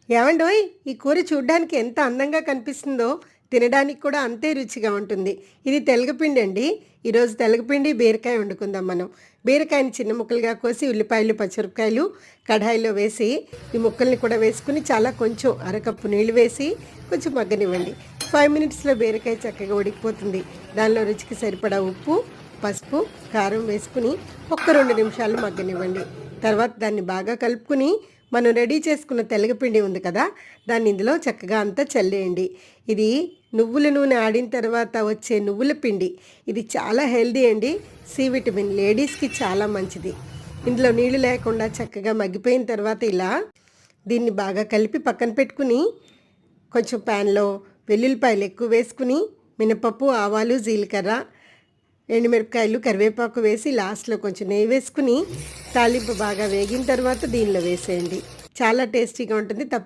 ఏవండోయ్, ఈ కూర చూడ్డానికి ఎంత అందంగా కనిపిస్తుందో తినడానికి కూడా అంతే రుచిగా ఉంటుంది. ఇది తెలగపిండి అండి. ఈరోజు తెలగపిండి బీరకాయ వండుకుందాం మనం. బీరకాయని చిన్న ముక్కలుగా కోసి ఉల్లిపాయలు పచ్చిమిరపకాయలు కడాయిలో వేసి ఈ ముక్కల్ని కూడా వేసుకుని చాలా కొంచెం అరకప్పు నీళ్ళు వేసి కొంచెం మగ్గనివ్వండి. 5 మినిట్స్లో బీరకాయ చక్కగా ఉడికిపోతుంది. దానిలో రుచికి సరిపడా ఉప్పు, పసుపు, కారం వేసుకుని ఒక్క 2 నిమిషాలు మగ్గనివ్వండి. తర్వాత దాన్ని బాగా కలుపుకుని మనం రెడీ చేసుకున్న తెలగపిండి ఉంది కదా, దాన్ని ఇందులో చక్కగా అంతా చల్లేయండి. ఇది నువ్వుల నూనె ఆడిన తర్వాత వచ్చే నువ్వుల పిండి. ఇది చాలా హెల్దీ అండి. సి విటమిన్ లేడీస్కి చాలా మంచిది. ఇందులో నీళ్ళు లేకుండా చక్కగా మగ్గిపోయిన తర్వాత ఇలా దీన్ని బాగా కలిపి పక్కన పెట్టుకుని కొంచెం ప్యాన్లో వెల్లుల్లిపాయలు ఎక్కువ వేసుకుని మినపప్పు, ఆవాలు, జీలకర్ర, ఎండుమిరపకాయలు, కరివేపాకు వేసి లాస్ట్లో కొంచెం నెయ్యి వేసుకుని తాలింపు బాగా వేగిన తర్వాత దీనిలో వేసేయండి. చాలా టేస్టీగా ఉంటుంది.